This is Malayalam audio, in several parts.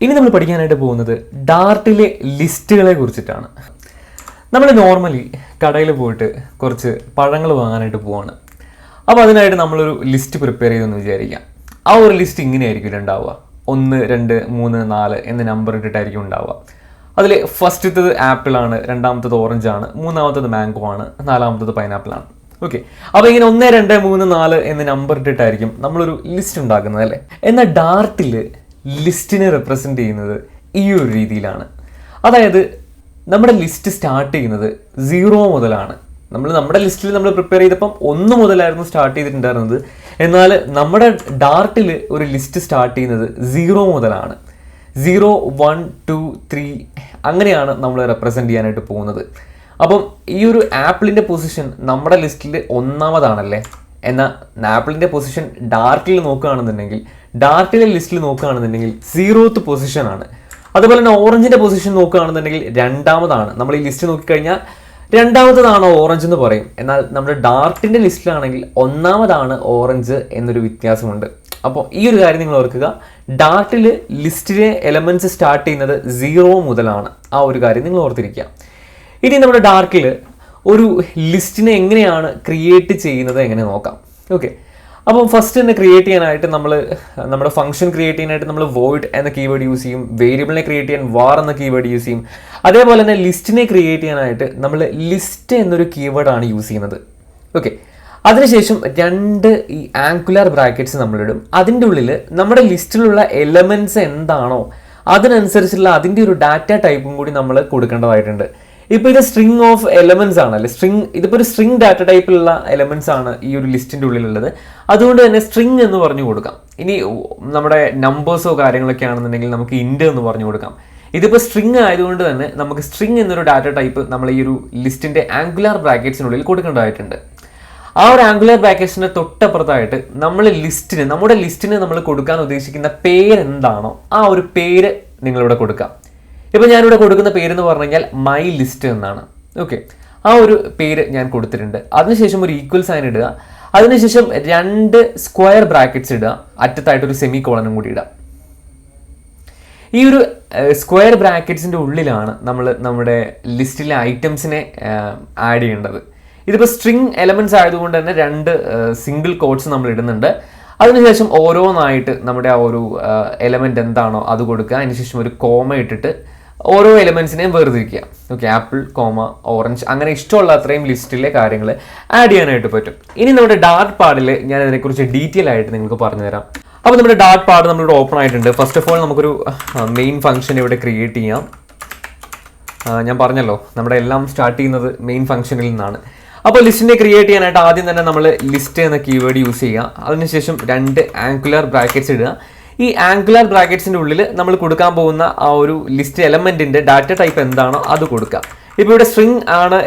ഇനി നമ്മൾ പഠിക്കാനായിട്ട് പോകുന്നത് ഡാർട്ടിലെ ലിസ്റ്റുകളെ കുറിച്ചിട്ടാണ്. നമ്മൾ നോർമലി കടയിൽ പോയിട്ട് കുറച്ച് പഴങ്ങൾ വാങ്ങാനായിട്ട് പോവാണ്. അപ്പോൾ അതിനായിട്ട് നമ്മളൊരു ലിസ്റ്റ് പ്രിപ്പയർ ചെയ്തെന്ന് വിചാരിക്കാം. ആ ഒരു ലിസ്റ്റ് ഇങ്ങനെയായിരിക്കും ഉണ്ടാവുക. 1, 2, 3, 4 എന്ന നമ്പർ ഇട്ടിട്ടായിരിക്കും ഉണ്ടാവുക. അതിൽ ഫസ്റ്റത്തത് ആപ്പിളാണ്, രണ്ടാമത്തത് ഓറഞ്ചാണ്, മൂന്നാമത്തത് മാംഗോ ആണ്, നാലാമത്തത് പൈനാപ്പിളാണ്. ഓക്കെ, അപ്പോൾ ഇങ്ങനെ 1, 2, 3, 4 എന്ന നമ്പർ ഇട്ടിട്ടായിരിക്കും നമ്മളൊരു ലിസ്റ്റ് ഉണ്ടാക്കുന്നത് അല്ലേ. എന്നാൽ ഡാർട്ടിൽ ലിസ്റ്റിനെ റെപ്രസെൻ്റ് ചെയ്യുന്നത് ഈ ഒരു രീതിയിലാണ്. അതായത് നമ്മുടെ ലിസ്റ്റ് സ്റ്റാർട്ട് ചെയ്യുന്നത് 0 മുതലാണ്. നമ്മുടെ ലിസ്റ്റിൽ നമ്മൾ പ്രിപ്പയർ ചെയ്തപ്പം 1 മുതലായിരുന്നു സ്റ്റാർട്ട് ചെയ്തിട്ടുണ്ടായിരുന്നത്. എന്നാൽ നമ്മുടെ ഡാർട്ടിൽ ഒരു ലിസ്റ്റ് സ്റ്റാർട്ട് ചെയ്യുന്നത് 0 മുതലാണ്. 0, 1, 2, 3 അങ്ങനെയാണ് നമ്മൾ റെപ്രസെൻ്റ് ചെയ്യാനായിട്ട് പോകുന്നത്. അപ്പം ഈ ഒരു ആപ്പിളിൻ്റെ പൊസിഷൻ നമ്മുടെ ലിസ്റ്റിൽ 1-മതാണല്ലേ. എന്നാൽ ആപ്പിളിൻ്റെ പൊസിഷൻ ഡാർട്ടിൽ നോക്കുകയാണെന്നുണ്ടെങ്കിൽ, ഡാർട്ടിലെ ലിസ്റ്റിൽ നോക്കുകയാണെന്നുണ്ടെങ്കിൽ 0th പൊസിഷനാണ്. അതുപോലെ തന്നെ ഓറഞ്ചിൻ്റെ പൊസിഷൻ നോക്കുകയാണെന്നുണ്ടെങ്കിൽ 2-മതാണ്. നമ്മൾ ഈ ലിസ്റ്റ് നോക്കിക്കഴിഞ്ഞാൽ 2-മതാണ് ഓറഞ്ച് എന്ന് പറയും. എന്നാൽ നമ്മുടെ ഡാർട്ടിൻ്റെ ലിസ്റ്റിലാണെങ്കിൽ 1-മതാണ് ഓറഞ്ച് എന്നൊരു വ്യത്യാസമുണ്ട്. അപ്പോൾ ഈ ഒരു കാര്യം നിങ്ങൾ ഓർക്കുക. ഡാർട്ടിൽ ലിസ്റ്റിലെ എലമെൻറ്റ്സ് സ്റ്റാർട്ട് ചെയ്യുന്നത് 0 മുതലാണ്. ആ ഒരു കാര്യം നിങ്ങൾ ഓർത്തിരിക്കുക. ഇനി നമ്മുടെ ഡാർട്ടിൽ ഒരു ലിസ്റ്റിനെ എങ്ങനെയാണ് ക്രിയേറ്റ് ചെയ്യുന്നത് എങ്ങനെ നോക്കാം. ഓക്കെ, അപ്പം ഫസ്റ്റ് തന്നെ ക്രിയേറ്റ് ചെയ്യാനായിട്ട് നമ്മുടെ ഫംഗ്ഷൻ ക്രിയേറ്റ് ചെയ്യാനായിട്ട് നമ്മൾ വോയിഡ് എന്ന കീവേഡ് യൂസ് ചെയ്യും. വേരിയബിളിനെ ക്രിയേറ്റ് ചെയ്യാൻ var എന്ന കീവേഡ് യൂസ് ചെയ്യും. അതേപോലെ തന്നെ ലിസ്റ്റിനെ ക്രിയേറ്റ് ചെയ്യാനായിട്ട് നമ്മൾ ലിസ്റ്റ് എന്നൊരു കീവേഡാണ് യൂസ് ചെയ്യുന്നത്. ഓക്കെ, അതിനുശേഷം 2 ഈ ആങ്കുലർ ബ്രാക്കറ്റ്സ് നമ്മളിടും. അതിൻ്റെ ഉള്ളിൽ നമ്മുടെ ലിസ്റ്റിലുള്ള എലമെൻറ്റ്സ് എന്താണോ അതിനനുസരിച്ചുള്ള അതിൻ്റെ ഒരു ഡാറ്റ ടൈപ്പും കൂടി നമ്മൾ കൊടുക്കേണ്ടതായിട്ടുണ്ട്. ഇപ്പോൾ ഇത് സ്ട്രിങ് ഓഫ് എലമെന്റ്സ് ആണല്ലേ. ഇതിപ്പോൾ ഒരു സ്ട്രിങ് ഡാറ്റ ടൈപ്പിലുള്ള എലമെന്റ്സ് ആണ് ഈ ഒരു ലിസ്റ്റിൻ്റെ ഉള്ളിലുള്ളത്. അതുകൊണ്ട് തന്നെ സ്ട്രിങ് എന്ന് പറഞ്ഞു കൊടുക്കാം. ഇനി നമ്മുടെ നമ്പേഴ്സോ കാര്യങ്ങളൊക്കെ ആണെന്നുണ്ടെങ്കിൽ നമുക്ക് ഇൻഡ് എന്ന് പറഞ്ഞു കൊടുക്കാം. ഇതിപ്പോൾ സ്ട്രിങ് ആയതുകൊണ്ട് തന്നെ നമുക്ക് സ്ട്രിങ് എന്നൊരു ഡാറ്റ ടൈപ്പ് നമ്മൾ ഈ ഒരു ലിസ്റ്റിൻ്റെ ആങ്കുലർ ബ്രാക്കറ്റ്സിനുള്ളിൽ കൊടുക്കേണ്ടതായിട്ടുണ്ട്. ആ ഒരു ആങ്കുലർ ബ്രാക്കറ്റ്സിൻ്റെ തൊട്ടപ്പുറത്തായിട്ട് നമ്മുടെ ലിസ്റ്റിന് നമ്മൾ കൊടുക്കാൻ ഉദ്ദേശിക്കുന്ന പേരെന്താണോ ആ ഒരു പേര് നിങ്ങളിവിടെ കൊടുക്കാം. ഇപ്പോൾ ഞാനിവിടെ കൊടുക്കുന്ന പേരെന്ന് പറഞ്ഞു കഴിഞ്ഞാൽ മൈ ലിസ്റ്റ് എന്നാണ്. ഓക്കെ, ആ ഒരു പേര് ഞാൻ കൊടുത്തിട്ടുണ്ട്. അതിനുശേഷം ഒരു ഈക്വൽ സൈൻ ഇടുക. അതിനുശേഷം 2 സ്ക്വയർ ബ്രാക്കറ്റ്സ് ഇടുക. അറ്റത്തായിട്ടൊരു സെമി കോളനും കൂടി ഇടുക. ഈ ഒരു സ്ക്വയർ ബ്രാക്കറ്റ്സിൻ്റെ ഉള്ളിലാണ് നമ്മൾ നമ്മുടെ ലിസ്റ്റിലെ ഐറ്റംസിനെ ആഡ് ചെയ്യേണ്ടത്. ഇതിപ്പോൾ സ്ട്രിങ് എലമെൻറ്റ്സ് ആയതുകൊണ്ട് തന്നെ 2 സിംഗിൾ കോട്ട്സ് നമ്മൾ ഇടുന്നുണ്ട്. അതിനുശേഷം ഓരോന്നായിട്ട് നമ്മുടെ ആ ഒരു എലമെൻറ്റ് എന്താണോ അത് കൊടുക്കുക. അതിനുശേഷം ഒരു കോമ ഇട്ടിട്ട് ഓരോ എലമെൻറ്റ്സിനെയും വേർതിരിക്കുക. ഓക്കെ, ആപ്പിൾ, കോമ, ഓറഞ്ച് അങ്ങനെ ഇഷ്ടമുള്ള അത്രയും ലിസ്റ്റിലെ കാര്യങ്ങൾ ആഡ് ചെയ്യാനായിട്ട് പറ്റും. ഇനി നമ്മുടെ ഡാർട്ട് പാഡിൽ ഞാൻ ഇതിനെക്കുറിച്ച് ഡീറ്റെയിൽ ആയിട്ട് നിങ്ങൾക്ക് പറഞ്ഞു തരാം. അപ്പോൾ നമ്മുടെ ഡാർട്ട് പാഡ് നമ്മളിവിടെ ഓപ്പൺ ആയിട്ടുണ്ട്. ഫസ്റ്റ് ഓഫ് ഓൾ നമുക്കൊരു മെയിൻ ഫംഗ്ഷൻ ഇവിടെ ക്രിയേറ്റ് ചെയ്യാം. ഞാൻ പറഞ്ഞല്ലോ നമ്മുടെ എല്ലാം സ്റ്റാർട്ട് ചെയ്യുന്നത് മെയിൻ ഫംഗ്ഷനിൽ നിന്നാണ്. അപ്പോൾ ലിസ്റ്റിനെ ക്രിയേറ്റ് ചെയ്യാനായിട്ട് ആദ്യം തന്നെ നമ്മൾ ലിസ്റ്റ് എന്ന കീവേഡ് യൂസ് ചെയ്യുക. അതിനുശേഷം 2 ആങ്കുലർ ബ്രാക്കറ്റ്സ് ഇടുക. ഈ ആങ്കുലർ ബ്രാക്കറ്റ്സിൻ്റെ ഉള്ളിൽ നമ്മൾ കൊടുക്കാൻ പോകുന്ന ആ ഒരു ലിസ്റ്റ് എലമെൻറ്റിൻ്റെ ഡാറ്റ ടൈപ്പ് എന്താണോ അത് കൊടുക്കുക. ഇപ്പോൾ ഇവിടെ സ്ട്രിങ്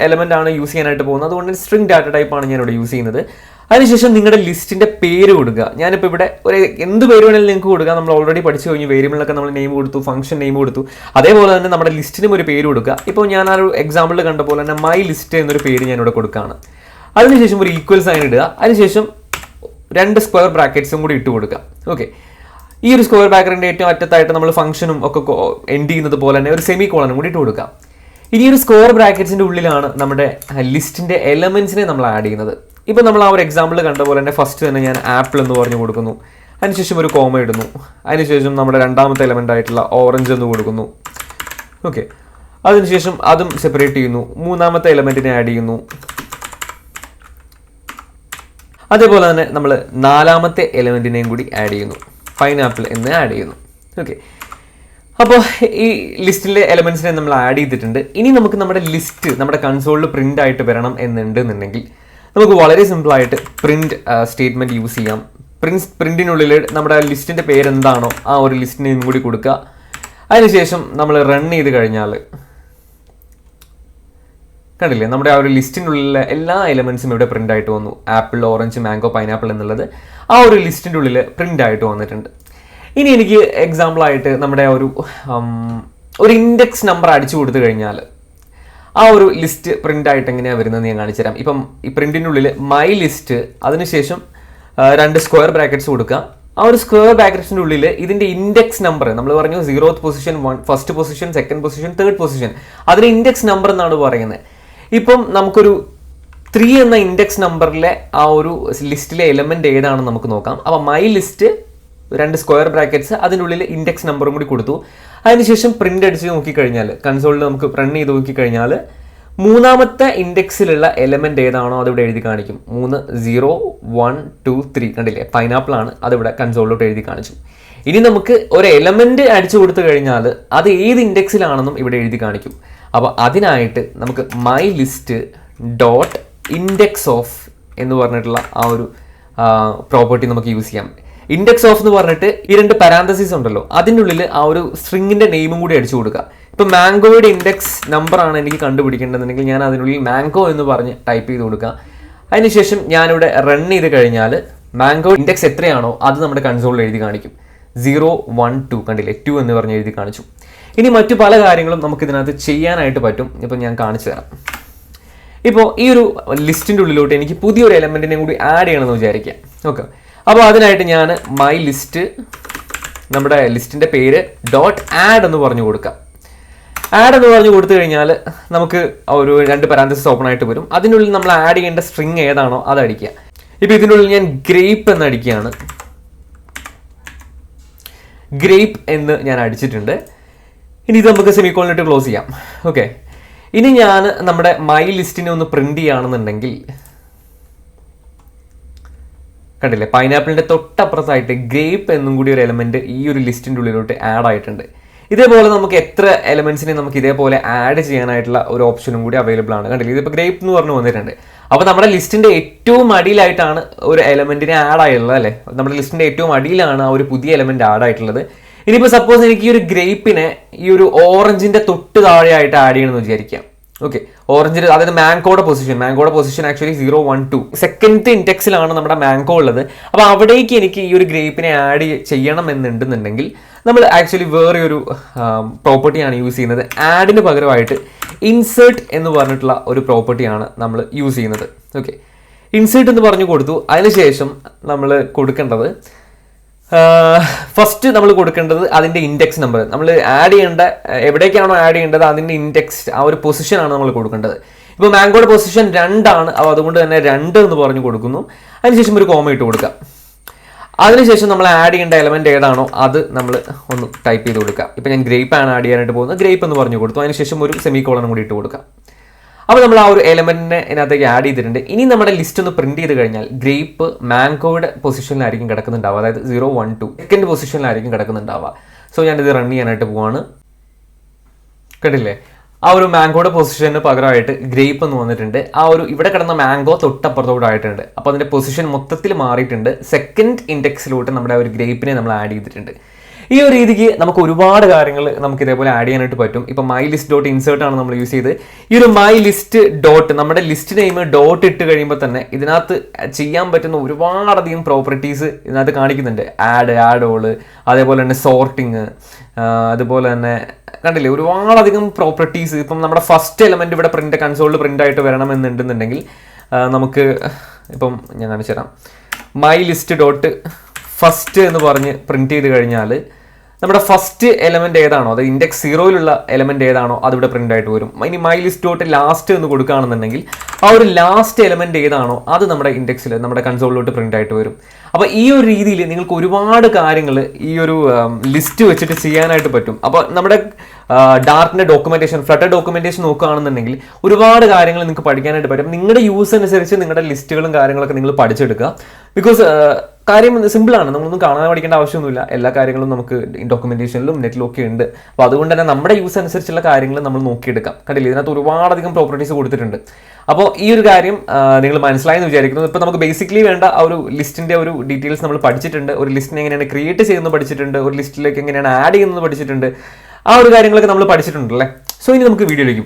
എലമെൻ്റ് ആണ് യൂസ് ചെയ്യാനായിട്ട് പോകുന്നത്. അതുകൊണ്ട് സ്ട്രിങ് ഡാറ്റ ടൈപ്പാണ് ഞാനിവിടെ യൂസ് ചെയ്യുന്നത്. അതിനുശേഷം നിങ്ങളുടെ ലിസ്റ്റിൻ്റെ പേര് കൊടുക്കുക. ഞാനിപ്പോൾ ഇവിടെ എന്ത് പേര് വേണമെങ്കിലും നിങ്ങൾക്ക് കൊടുക്കുക. നമ്മൾ ഓൾറെഡി പഠിച്ചു കഴിഞ്ഞു. വേരിയബിളിനൊക്കെ നമ്മൾ നെയിം കൊടുത്തു, ഫംഗ്ഷൻ നെയിം കൊടുത്തു. അതേപോലെ തന്നെ നമ്മുടെ ലിസ്റ്റിനും ഒരു പേര് കൊടുക്കുക. ഇപ്പോൾ ഞാൻ ആ ഒരു എക്സാമ്പിളിൽ കണ്ട പോലെ തന്നെ മൈ ലിസ്റ്റ് എന്നൊരു പേര് ഞാനിവിടെ കൊടുക്കുകയാണ്. അതിനുശേഷം ഒരു ഈക്വൽ സൈൻ ഇടുക. അതിനുശേഷം 2 സ്ക്വയർ ബ്രാക്കറ്റ്സും കൂടി ഇട്ട് കൊടുക്കുക. ഓക്കെ, ഈ ഒരു സ്ക്വയർ ബ്രാക്കറ്റിൻ്റെ ഏറ്റവും അറ്റത്തായിട്ട് നമ്മൾ ഫംഗ്ഷനും ഒക്കെ എൻഡ് ചെയ്യുന്നത് പോലെ തന്നെ ഒരു സെമി കോളനും കൂടി ഇട്ട് കൊടുക്കുക. ഇനി ഒരു സ്ക്വയർ ബ്രാക്കറ്റ്സിൻ്റെ ഉള്ളിലാണ് നമ്മുടെ ലിസ്റ്റിൻ്റെ എലമെൻറ്റ്സിനെ നമ്മൾ ആഡ് ചെയ്യുന്നത്. ഇപ്പോൾ നമ്മൾ ആ ഒരു എക്സാമ്പിൾ കണ്ട പോലെ തന്നെ ഫസ്റ്റ് തന്നെ ഞാൻ ആപ്പിൾ എന്ന് പറഞ്ഞു കൊടുക്കുന്നു. അതിനുശേഷം ഒരു കോമ ഇടുന്നു. അതിനുശേഷം നമ്മുടെ രണ്ടാമത്തെ എലമെൻ്റ് ആയിട്ടുള്ള ഓറഞ്ച് എന്ന് കൊടുക്കുന്നു. ഓക്കെ, അതിനുശേഷം അതും സെപ്പറേറ്റ് ചെയ്യുന്നു. മൂന്നാമത്തെ എലമെൻറ്റിനെ ആഡ് ചെയ്യുന്നു. അതേപോലെ തന്നെ നമ്മൾ 4ാമത്തെ എലമെൻറ്റിനെയും കൂടി ആഡ് ചെയ്യുന്നു. പൈനാപ്പിൾ എന്ന് ആഡ് ചെയ്യുന്നു. ഓക്കെ, അപ്പോൾ ഈ ലിസ്റ്റിലെ എലമെൻറ്റ്സിനെ നമ്മൾ ആഡ് ചെയ്തിട്ടുണ്ട്. ഇനി നമുക്ക് നമ്മുടെ ലിസ്റ്റ് നമ്മുടെ കൺസോളിൽ പ്രിൻ്റ് ആയിട്ട് വരണം എന്നുണ്ടെന്നുണ്ടെങ്കിൽ നമുക്ക് വളരെ സിമ്പിളായിട്ട് പ്രിൻറ്റ് സ്റ്റേറ്റ്മെൻറ്റ് യൂസ് ചെയ്യാം. പ്രിൻറ്റിനുള്ളിൽ നമ്മുടെ ലിസ്റ്റിൻ്റെ പേരെന്താണോ ആ ഒരു ലിസ്റ്റിനെയും കൂടി കൊടുക്കുക. അതിനുശേഷം നമ്മൾ റൺ ചെയ്ത് കഴിഞ്ഞാൽ കണ്ടില്ലേ, നമ്മുടെ ആ ഒരു ലിസ്റ്റിനുള്ളിലെ എല്ലാ എലമെൻറ്റ്സും ഇവിടെ പ്രിൻ്റ് ആയിട്ട് വന്നു. ആപ്പിൾ, ഓറഞ്ച്, മാംഗോ, പൈനാപ്പിൾ എന്നുള്ളത് ആ ഒരു ലിസ്റ്റിൻ്റെ ഉള്ളിൽ പ്രിൻ്റ് ആയിട്ട് വന്നിട്ടുണ്ട്. ഇനി എനിക്ക് എക്സാമ്പിളായിട്ട് നമ്മുടെ ഒരു ഇൻഡെക്സ് നമ്പർ അടിച്ചു കൊടുത്തു കഴിഞ്ഞാൽ ആ ഒരു ലിസ്റ്റ് പ്രിൻ്റ് ആയിട്ട് എങ്ങനെയാണ് വരുന്നതെന്ന് ഞാൻ കാണിച്ചു തരാം. ഇപ്പം ഈ പ്രിൻറ്റിൻ്റെ ഉള്ളിൽ മൈ ലിസ്റ്റ്, അതിനുശേഷം 2 സ്ക്വയർ ബ്രാക്കറ്റ്സ് കൊടുക്കുക. ആ ഒരു സ്ക്വയർ ബ്രാക്കറ്റ്സിൻ്റെ ഉള്ളിൽ ഇതിൻ്റെ ഇൻഡെക്സ് നമ്പർ നമ്മൾ പറഞ്ഞു 0th position, first position, second position, third position, അതിന് ഇൻഡെക്സ് നമ്പർ എന്നാണ് പറയുന്നത്. ഇപ്പം നമുക്കൊരു 3 എന്ന ഇൻഡെക്സ് നമ്പറിലെ ആ ഒരു ലിസ്റ്റിലെ എലമെന്റ് ഏതാണെന്ന് നമുക്ക് നോക്കാം. അപ്പോൾ മൈ ലിസ്റ്റ് 2 സ്ക്വയർ ബ്രാക്കറ്റ്സ്, അതിനുള്ളിൽ ഇൻഡെക്സ് നമ്പറും കൂടി കൊടുത്തു. അതിനുശേഷം പ്രിന്റ് അടിച്ച് നോക്കിക്കഴിഞ്ഞാൽ കൺസോളിൽ നമുക്ക് റൺ ചെയ്ത് നോക്കിക്കഴിഞ്ഞാൽ 3ാമത്തെ ഇൻഡെക്സിലുള്ള എലമെന്റ് ഏതാണോ അതിവിടെ എഴുതി കാണിക്കും. 3, 0, 1, 2, 3 കണ്ടില്ലേ, പൈനാപ്പിൾ ആണ്, അതിവിടെ കൺസോളിലോട്ട് എഴുതി കാണിച്ചു. ഇനി നമുക്ക് ഒരു എലമെന്റ് അടിച്ചു കൊടുത്തു കഴിഞ്ഞാൽ അത് ഏത് ഇൻഡെക്സിലാണെന്നും ഇവിടെ എഴുതി കാണിക്കും. അപ്പോൾ അതിനായിട്ട് നമുക്ക് my list dot index of എന്ന് പറഞ്ഞിട്ടുള്ള ആ ഒരു പ്രോപ്പർട്ടി നമുക്ക് യൂസ് ചെയ്യാം. ഇൻഡെക്സ് ഓഫ് എന്ന് പറഞ്ഞിട്ട് ഈ 2 പാരാന്തസിസ് ഉണ്ടല്ലോ, അതിൻ്റെ ഉള്ളിൽ ആ ഒരു സ്ട്രിങ്ങിന്റെ നെയിമും കൂടി അടിച്ചു കൊടുക്കുക. ഇപ്പം മാംഗോയുടെ ഇൻഡെക്സ് നമ്പർ ആണ് എനിക്ക് കണ്ടുപിടിക്കേണ്ടതെന്നുണ്ടെങ്കിൽ ഞാൻ അതിനുള്ളിൽ മാംഗോ എന്ന് പറഞ്ഞ് ടൈപ്പ് ചെയ്ത് കൊടുക്കുക. അതിനുശേഷം ഞാനിവിടെ റൺ ചെയ്ത് കഴിഞ്ഞാൽ മാംഗോ ഇൻഡെക്സ് എത്രയാണോ അത് നമ്മുടെ കൺസോളിൽ എഴുതി കാണിക്കും. 0, 1, 2 കണ്ടില്ലേ, 2 എന്ന് പറഞ്ഞ് എഴുതി കാണിച്ചു. ഇനി മറ്റു പല കാര്യങ്ങളും നമുക്ക് ഇതിനകത്ത് ചെയ്യാനായിട്ട് പറ്റും. ഇപ്പം ഞാൻ കാണിച്ചു തരാം. ഇപ്പോൾ ഈ ഒരു ലിസ്റ്റിൻ്റെ ഉള്ളിലോട്ട് എനിക്ക് പുതിയൊരു എലമെൻറ്റിനെ കൂടി ആഡ് ചെയ്യണമെന്ന് വിചാരിക്കാം. ഓക്കെ, അപ്പോൾ അതിനായിട്ട് ഞാൻ മൈ ലിസ്റ്റ്, നമ്മുടെ ലിസ്റ്റിൻ്റെ പേര് ഡോട്ട് ആഡ് എന്ന് പറഞ്ഞു കൊടുക്കാം. ആഡ് എന്ന് പറഞ്ഞു കൊടുത്തു കഴിഞ്ഞാൽ നമുക്ക് ഒരു 2 പാരാന്തസിസ് ഓപ്പൺ ആയിട്ട് വരും. അതിനുള്ളിൽ നമ്മൾ ആഡ് ചെയ്യേണ്ട സ്ട്രിങ് ഏതാണോ അത് അടിക്കുക. ഇപ്പോൾ ഇതിനുള്ളിൽ ഞാൻ ഗ്രേപ്പ് എന്ന് അടിക്കുകയാണ്. ഗ്രേപ്പ് എന്ന് ഞാൻ അടിച്ചിട്ടുണ്ട്. ഇനി ഇത് നമുക്ക് സെമിക്കോളിനിട്ട് ക്ലോസ് ചെയ്യാം. ഓക്കെ, ഇനി ഞാൻ നമ്മുടെ മൈ ലിസ്റ്റിനെ ഒന്ന് പ്രിന്റ് ചെയ്യുകയാണെന്നുണ്ടെങ്കിൽ കണ്ടില്ലേ, പൈനാപ്പിളിന്റെ തൊട്ടപ്പുറത്തായിട്ട് ഗ്രേപ്പ് എന്നും കൂടി ഒരു എലമെന്റ് ഈ ഒരു ലിസ്റ്റിന്റെ ഉള്ളിലോട്ട് ആഡ് ആയിട്ടുണ്ട്. ഇതേപോലെ നമുക്ക് എത്ര എലമെന്റ്സിനെ നമുക്ക് ഇതേപോലെ ആഡ് ചെയ്യാനായിട്ടുള്ള ഒരു ഓപ്ഷനും കൂടി അവൈലബിൾ ആണ്. കണ്ടില്ലേ, ഇതിപ്പോൾ ഗ്രേപ്പ് എന്ന് പറഞ്ഞു വന്നിട്ടുണ്ട്. അപ്പോൾ നമ്മുടെ ലിസ്റ്റിന്റെ ഏറ്റവും അടിയിലായിട്ടാണ് ഒരു എലമെന്റിനെ ആഡ് ആയിട്ടുള്ളത് അല്ലേ. നമ്മുടെ ലിസ്റ്റിന്റെ ഏറ്റവും അടിയിലാണ് ആ ഒരു പുതിയ എലമെന്റ് ആഡ് ആയിട്ടുള്ളത്. ഇനിയിപ്പോൾ സപ്പോസ് എനിക്ക് ഈ ഒരു ഗ്രേപ്പിനെ ഈ ഒരു ഓറഞ്ചിന്റെ തൊട്ട് താഴെയായിട്ട് ആഡ് ചെയ്യണമെന്ന് വിചാരിക്കാം. ഓക്കെ, ഓറഞ്ചിന്, അതായത് മാംഗോയുടെ പൊസിഷൻ ആക്ച്വലി 0, 1, 2 സെക്കൻഡ് ഇൻഡെക്സിലാണ് നമ്മുടെ മാംഗോ ഉള്ളത്. അപ്പോൾ അവിടേക്ക് എനിക്ക് ഈ ഒരു ഗ്രേപ്പിനെ ആഡ് ചെയ്യണം എന്നുണ്ടെന്നുണ്ടെങ്കിൽ നമ്മൾ ആക്ച്വലി വേറെ ഒരു പ്രോപ്പർട്ടിയാണ് യൂസ് ചെയ്യുന്നത്. ആഡിന് പകരമായിട്ട് ഇൻസേർട്ട് എന്ന് പറഞ്ഞിട്ടുള്ള ഒരു പ്രോപ്പർട്ടിയാണ് നമ്മൾ യൂസ് ചെയ്യുന്നത്. ഓക്കെ, ഇൻസേർട്ട് എന്ന് പറഞ്ഞു കൊടുത്തു. അതിനുശേഷം നമ്മൾ കൊടുക്കേണ്ടത് ഫസ്റ്റ് നമ്മൾ കൊടുക്കേണ്ടത് അതിൻ്റെ ഇൻഡെക്സ് നമ്പർ. നമ്മൾ ആഡ് ചെയ്യേണ്ട എവിടേക്കാണോ ആഡ് ചെയ്യേണ്ടത് അതിൻ്റെ ഇൻഡെക്സ്, ആ ഒരു പൊസിഷനാണ് നമ്മൾ കൊടുക്കേണ്ടത്. ഇപ്പോൾ മാംഗോയുടെ പൊസിഷൻ 2 ആണ്. അപ്പോൾ അതുകൊണ്ട് തന്നെ 2 എന്ന് പറഞ്ഞു കൊടുക്കുന്നു. അതിനുശേഷം ഒരു കോമ ഇട്ട് കൊടുക്കുക. അതിനുശേഷം നമ്മൾ ആഡ് ചെയ്യേണ്ട എലമെന്റ് ഏതാണോ അത് നമ്മൾ ഒന്ന് ടൈപ്പ് ചെയ്ത് കൊടുക്കുക. ഇപ്പം ഞാൻ ഗ്രേപ്പ് ആണ് ആഡ് ചെയ്യാനായിട്ട് പോകുന്നത്. ഗ്രേപ്പ് എന്ന് പറഞ്ഞു കൊടുത്തു. അതിനുശേഷം ഒരു സെമിക്കോളനും കൂടി ഇട്ട് കൊടുക്കുക. അപ്പോൾ നമ്മൾ ആ ഒരു എലമെന്റിനെ ഇതിനകത്തേക്ക് ആഡ് ചെയ്തിട്ടുണ്ട്. ഇനി നമ്മുടെ ലിസ്റ്റ് ഒന്ന് പ്രിന്റ് ചെയ്ത് കഴിഞ്ഞാൽ ഗ്രേപ്പ് മാംഗോയുടെ പൊസിഷനിലായിരിക്കും കിടക്കുന്നുണ്ടാവുക, അതായത് 0, 1, 2 സെക്കൻഡ് പൊസിഷനിലായിരിക്കും കിടക്കുന്നുണ്ടാവുക. സോ ഞാനിത് റൺ ചെയ്യാനായിട്ട് പോവാണ്. കണ്ടില്ലേ, ആ ഒരു മാംഗോയുടെ പൊസിഷന് പകരമായിട്ട് ഗ്രേപ്പ് എന്ന് വന്നിട്ടുണ്ട്. ആ ഒരു ഇവിടെ കിടന്ന മാംഗോ തൊട്ടപ്പുറത്തോട്ടായിട്ടുണ്ട്. അപ്പോൾ അതിന്റെ പൊസിഷൻ മൊത്തത്തിൽ മാറിയിട്ടുണ്ട്. സെക്കൻഡ് ഇൻഡെക്സിലോട്ട് നമ്മുടെ ഒരു ഗ്രേപ്പിനെ നമ്മൾ ആഡ് ചെയ്തിട്ടുണ്ട്. ഈ ഒരു രീതിക്ക് നമുക്ക് ഒരുപാട് കാര്യങ്ങൾ നമുക്ക് ഇതേപോലെ ആഡ് ചെയ്യാനായിട്ട് പറ്റും. ഇപ്പം മൈ ലിസ്റ്റ് ഡോട്ട് ഇൻസേർട്ട് ആണ് നമ്മൾ യൂസ് ചെയ്ത്. ഈ ഒരു മൈ ലിസ്റ്റ് ഡോട്ട് നമ്മുടെ ലിസ്റ്റ് നെയിം ഡോട്ട് ഇട്ട് കഴിയുമ്പോൾ തന്നെ ഇതിനകത്ത് ചെയ്യാൻ പറ്റുന്ന ഒരുപാടധികം പ്രോപ്പർട്ടീസ് ഇതിനകത്ത് കാണിക്കുന്നുണ്ട്. ആഡ് ഓള്, അതേപോലെ തന്നെ സോർട്ടിങ്, അതുപോലെ തന്നെ കണ്ടില്ലേ ഒരുപാടധികം പ്രോപ്പർട്ടീസ്. ഇപ്പം നമ്മുടെ ഫസ്റ്റ് എലമെന്റ് ഇവിടെ കൺസോളിൽ പ്രിന്റ് ആയിട്ട് വരണമെന്നുണ്ടെന്നുണ്ടെങ്കിൽ നമുക്ക് ഇപ്പം ഞാൻ കാണിച്ചു തരാം. മൈ ലിസ്റ്റ് ഡോട്ട് ഫസ്റ്റ് എന്ന് പറഞ്ഞ് പ്രിന്റ് ചെയ്ത് കഴിഞ്ഞാൽ നമ്മുടെ ഫസ്റ്റ് എലമെന്റ് ഏതാണോ, അത് ഇൻഡെക്സ് 0യിലുള്ള എലമെന്റ് ഏതാണോ അതിവിടെ പ്രിന്റ് ആയിട്ട് വരും. ഇനി മൈ ലിസ്റ്റ് ഡോട്ട് ലാസ്റ്റ് എന്ന് കൊടുക്കുകയാണെന്നുണ്ടെങ്കിൽ ആ ഒരു ലാസ്റ്റ് എലമെന്റ് ഏതാണോ അത് നമ്മുടെ ഇൻഡെക്സിൽ നമ്മുടെ കൺസോളിലോട്ട് പ്രിന്റ് ആയിട്ട് വരും. അപ്പോൾ ഈ ഒരു രീതിയിൽ നിങ്ങൾക്ക് ഒരുപാട് കാര്യങ്ങൾ ഈ ഒരു ലിസ്റ്റ് വെച്ചിട്ട് ചെയ്യാനായിട്ട് പറ്റും. അപ്പോൾ നമ്മുടെ ഡാർട്ടിന്റെ ഡോക്യുമെന്റേഷൻ, ഫ്ലട്ടർ ഡോക്യുമെന്റേഷൻ നോക്കുകയാണെന്നുണ്ടെങ്കിൽ ഒരുപാട് കാര്യങ്ങൾ നിങ്ങൾക്ക് പഠിക്കാനായിട്ട് പറ്റും. നിങ്ങളുടെ യൂസ് അനുസരിച്ച് നിങ്ങളുടെ ലിസ്റ്റുകളും കാര്യങ്ങളൊക്കെ നിങ്ങൾ പഠിച്ചെടുക്കുക. ബിക്കോസ് കാര്യം സിമ്പിളാണ്, നമ്മളൊന്നും കാണാൻ പഠിക്കേണ്ട ആവശ്യമൊന്നുമില്ല. എല്ലാ കാര്യങ്ങളും നമുക്ക് ഡോക്യുമെന്റേഷനിലും നെറ്റിലും ഒക്കെ ഉണ്ട്. അപ്പോൾ അതുകൊണ്ട് തന്നെ നമ്മുടെ യൂസ് അനുസരിച്ചുള്ള കാര്യങ്ങൾ നമ്മൾ നോക്കിയെടുക്കാം. കണ്ടില്ലേ, ഇതിനകത്ത് ഒരുപാടധികം പ്രോപ്പർട്ടീസ് കൊടുത്തിട്ടുണ്ട്. അപ്പോൾ ഈ ഒരു കാര്യം നിങ്ങൾ മനസ്സിലായെന്ന് വിചാരിക്കുന്നു. ഇപ്പോൾ നമുക്ക് ബേസിക്കലി വേണ്ട ആ ഒരു ലിസ്റ്റിന്റെ ഒരു ഡീറ്റെയിൽസ് നമ്മൾ പഠിച്ചിട്ടുണ്ട്. ഒരു ലിസ്റ്റിനെ എങ്ങനെയാണ് ക്രിയേറ്റ് ചെയ്യുന്നത് പഠിച്ചിട്ടുണ്ട്. ഒരു ലിസ്റ്റിലേക്ക് എങ്ങനെയാണ് ആഡ് ചെയ്യുന്നത് പഠിച്ചിട്ടുണ്ട്. ആ ഒരു കാര്യങ്ങളൊക്കെ നമ്മൾ പഠിച്ചിട്ടുണ്ടല്ലേ. സോ ഇനി നമുക്ക് വീഡിയോയിലേക്ക്